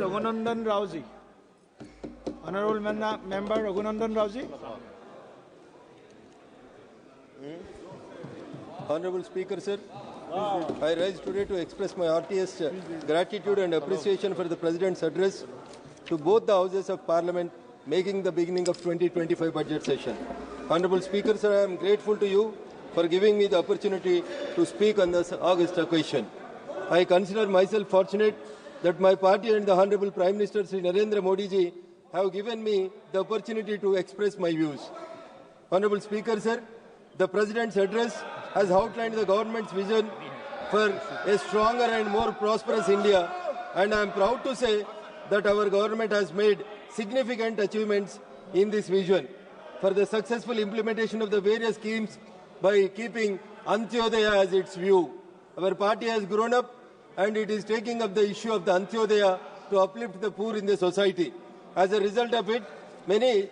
Raghunandan Raoji. Honorable Member Raghunandan Raoji. Honorable Speaker, sir, I rise today to express my heartiest gratitude and appreciation for the President's address to both the Houses of Parliament, making the beginning of 2025 budget session. Honorable Speaker, sir, I am grateful to you for giving me the opportunity to speak on this august occasion. I consider myself fortunate that my party and the Honorable Prime Minister Sri Narendra Modi ji have given me the opportunity to express my views. Honorable Speaker, sir, the President's address has outlined the government's vision for a stronger and more prosperous India, and I am proud to say that our government has made significant achievements in this vision for the successful implementation of the various schemes by keeping Antyodaya as its view. Our party has grown up and it is taking up the issue of the Antyodaya to uplift the poor in the society. As a result of it, many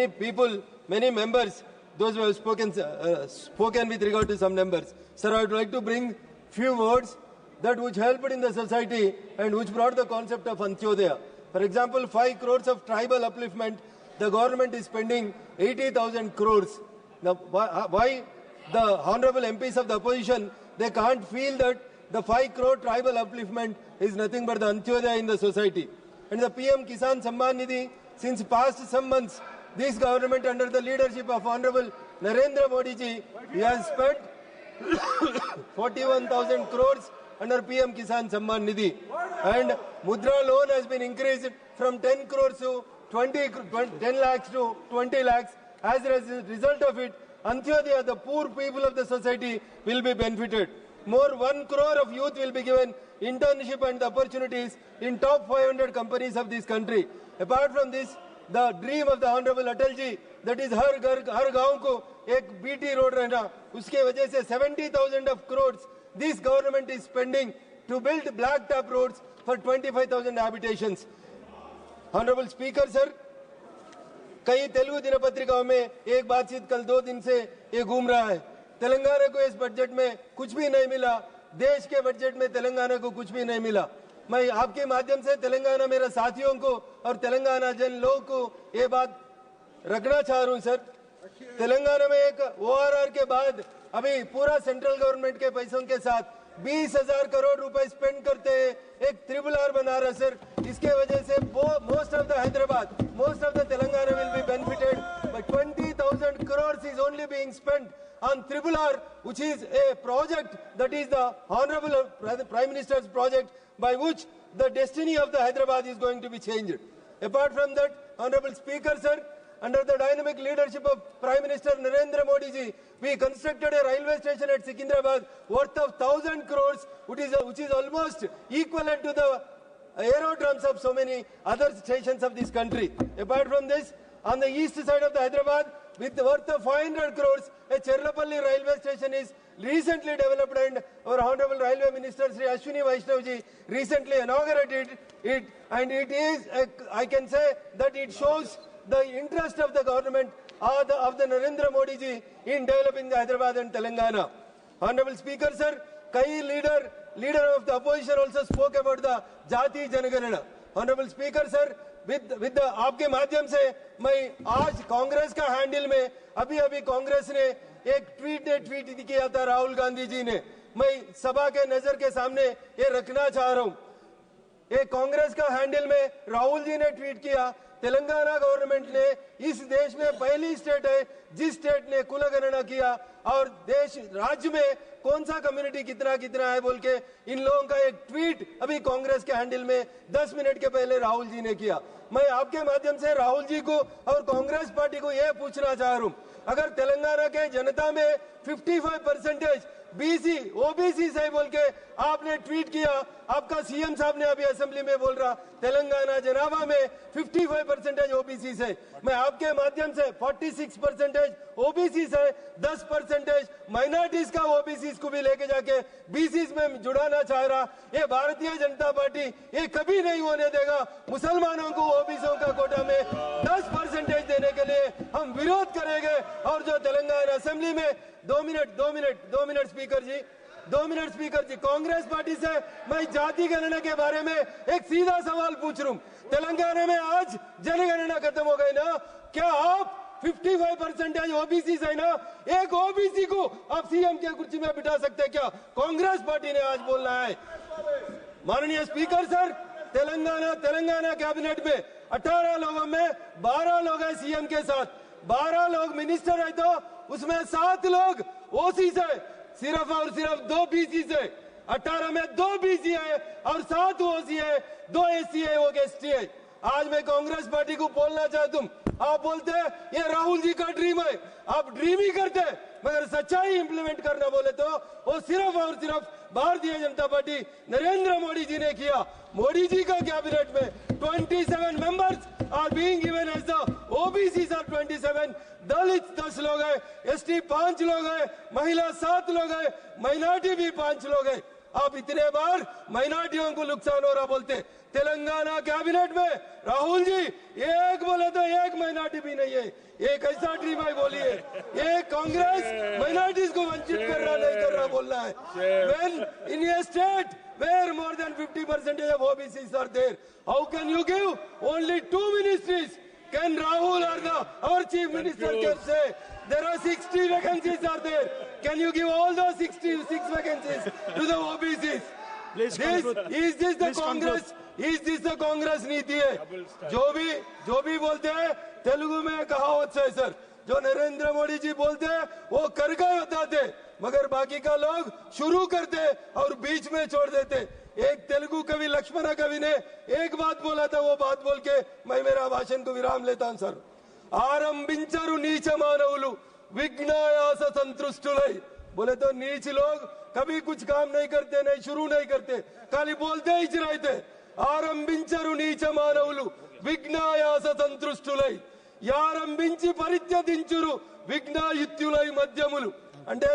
people, many members, those who have spoken with regard to some numbers. Sir, I would like to bring few words that which helped in the society and which brought the concept of Antyodaya. For example, 5 crores of tribal upliftment, the government is spending 80,000 crores. Now, why the honorable MPs of the opposition, they can't feel that the 5 crore tribal upliftment is nothing but the Antyodaya in the society. And the PM Kisan Samman Nidhi, since past some months, this government under the leadership of Honorable Narendra Modi ji, he has spent 41,000 crores under PM Kisan Samman Nidhi. And Mudra loan has been increased from 10 crores to 10 lakhs to 20 lakhs. As a result of it, Antyodaya, the poor people of the society, will be benefited. More 1 crore of youth will be given internship and opportunities in top 500 companies of this country. Apart from this, the dream of the Honorable Atalji, that is har gaon ko ek BT road rehna, uske wajah se 70,000 of crores this government is spending to build blacktop roads for 25,000 habitations. Honorable Speaker, sir, कई तेलुगु दिनपत्रिकाओं में एक बातचीत कल 2 दिन से ये घूम रहा है। तेलंगाना को इस बजट में कुछ भी नहीं मिला, देश के बजट में तेलंगाना को कुछ भी नहीं मिला। मैं आपके माध्यम से तेलंगाना मेरे साथियों को और तेलंगाना जन लोगों को ये बात रखना चाह रहा हूं सर। तेलंगाना में एक ORR के बाद अभी पूरा सेंट्रल गवर्नमेंट के पैसों के साथ 20,000 करोड़ रुपए स्पेंड करते हैं, एक RRR बना रहा सर। इसके वजह से most of the Hyderabad, most of the Telangana will be benefited, but 20,000 crores is only being spent on RRR, which is a project that is the Honorable Prime Minister's project by which the destiny of the Hyderabad is going to be changed. Apart from that, Honorable Speaker, sir, under the dynamic leadership of Prime Minister Narendra Modi ji, we constructed a railway station at Secunderabad worth of 1,000 crores, which is almost equivalent to the aerodromes of so many other stations of this country. Apart from this, on the east side of the Hyderabad, with the worth of 500 crores, a Cherlapalli railway station is recently developed, and our Honorable Railway Minister Sri Ashwini Vaishnav ji recently inaugurated it, and it is, I can say that it shows the interest of the government of the Narendra Modi ji in developing the Hyderabad and Telangana. Honorable Speaker, sir, kai leader of the opposition also spoke about the Jati Janaganana. Honorable Speaker, sir, with the आपके माध्यम से मैं आज कांग्रेस का handle में अभी कांग्रेस ने एक ट्वीट किया था राहुल गांधी जी ने, मैं सभा के नजर के सामने ये रखना चाह रहा हूं। ये कांग्रेस का हैंडल में राहुल जी ने ट्वीट किया, तेलंगाना गवर्नमेंट ने इस देश में पहली स्टेट है जिस स्टेट ने कुलगणना किया और राज्य में कौन सा कम्युनिटी कितना है बोल के इन लोगों का एक ट्वीट अभी कांग्रेस के हैंडल में 10 मिनट के पहले राहुल जी ने किया। मैं आपके माध्यम से राहुल जी को और कांग्रेस पार्टी को यह पूछना चाह रहा हूं, अगर तेलंगाना के जनता में 55% BC OBC से बोल के आपने ट्वीट किया, आपका सीएम साहब ने अभी असेंबली में बोल रहा तेलंगाना जनाबा में 55% OBC से, मैं आपके माध्यम से 46% OBC से 10% माइनॉरिटीज का OBC को भी लेके जाके BCs में जुड़ाना चाह रहा। ये भारतीय जनता पार्टी ये कभी नहीं होने देगा। मुसलमानों को OBCों का कोटा में 10% देने के लिए हम विरोध करेंगे। और जो तेलंगाना असेंबली में 2 मिनट स्पीकर जी, 2 मिनट स्पीकर जी। कांग्रेस पार्टी से मैं जाति गणना के बारे में एक सीधा सवाल पूछ रहा हूं। तेलंगाना में आज जनगणना खत्म हो गई ना, क्या आप 55% ओबीसी है ना, एक ओबीसी को आप सीएम के कुर्सी में बिठा सकते हैं क्या? कांग्रेस पार्टी ने आज बोलना है। माननीय स्पीकर सर, तेलंगाना कैबिनेट में 18 लोगों में 12 लोग हैं सीएम के साथ, 12 लोग मिनिस्टर है, तो उसमें 7 लोग ओसी से, सिर्फ और सिर्फ 2 बीसी से। 18 में 2 बीसी है और 7 ओसी है, 2 एससी है, वो एसटी है। आज मैं कांग्रेस पार्टी को बोलना चाहता हूं, आप बोलते हैं ये राहुल जी का ड्रीम है, आप ड्रीम ही करते हैं, मगर सच्चाई इंप्लीमेंट करना बोले तो वो सिर्फ और सिर्फ भारतीय जनता पार्टी नरेंद्र मोदी जी ने किया। मोदी जी का कैबिनेट में 27 members are being given as the OBC are 27, Dalit 10 लोग हैं, एसटी 5 लोग हैं, महिला 7 लोग हैं, माइनॉरिटी भी 5 लोग हैं। आप इतने बार माइनॉरिटियों को नुकसान हो रहा बोलते। तेलंगाना कैबिनेट में राहुल जी एक बोले तो एक माइनॉरिटी भी नहीं है, एक ऐसा ड्रीम है बोलिए, एक कांग्रेस माइनॉरिटीज को वंचित कर रहा नहीं कर रहा बोल रहा है। When in a state where more than 50% of OBCs are there, how can you give only 2 ministries? Can Rahul or our chief minister can say there are 60 vacancies are there? Can you give all those 66 vacancies to the OBCs? Please This conclude. is this the Please Congress? Is this the Congress नीति है? जो भी बोलते हैं तेलुगु में कहावत है sir, जो नरेंद्र मोदी जी बोलते हैं वो करके बताते, मगर बाकी का लोग शुरू करते और बीच में छोड़ देते। एक तेलुगु कवि लक्ष्मण कवि ने एक बात बोला था, वो बात बोल के मैं मेरा भाषण को विराम लेता हूं सर। आरंभिंचरु नीच मानवुलु विघ्नायास संतुष्टुलै। बोले तो नीच लोग कभी कुछ काम नहीं करते, नहीं शुरू नहीं करते, खाली बोलते ही रहते। आरंभिंचरु नीच मानवुलु विघ्नायास संतुष्टुलै, यारंभिंచి పరిత్యదించురు విఘ్నాయుత్యులై మధ్యములు। అంటే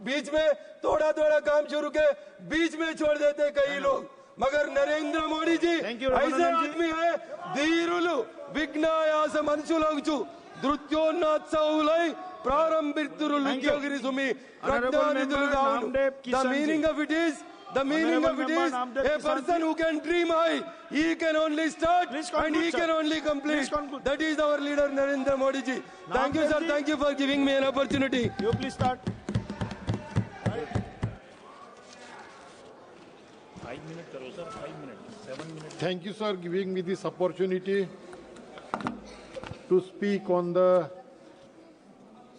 बीच में थोड़ा थोड़ा काम शुरू के बीच में छोड़ देते कई लोग, मगर नरेंद्र मोदी जी ऐसे आदमी है, धीरुలు విఘ్నాయాస మనుషులగుచు ధృత్యోన్నోత్సవులై ప్రారంభిస్తురు ఉద్యోగిని సుమి ప్రజ్ఞానిధులుగా ఉను। The meaning of it is a person who can dream high, he can only start and he can only complete. That is our leader Narendra Modi ji. Thank you sir, thank you for giving me an opportunity. You please start. 5 minutes करो sir, 5 minutes, 7 minutes. Thank you, sir, giving me this opportunity to speak on the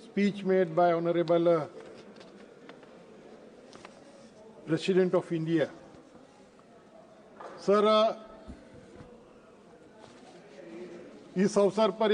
speech made by Honorable President of India. Sir, इस अवसर पर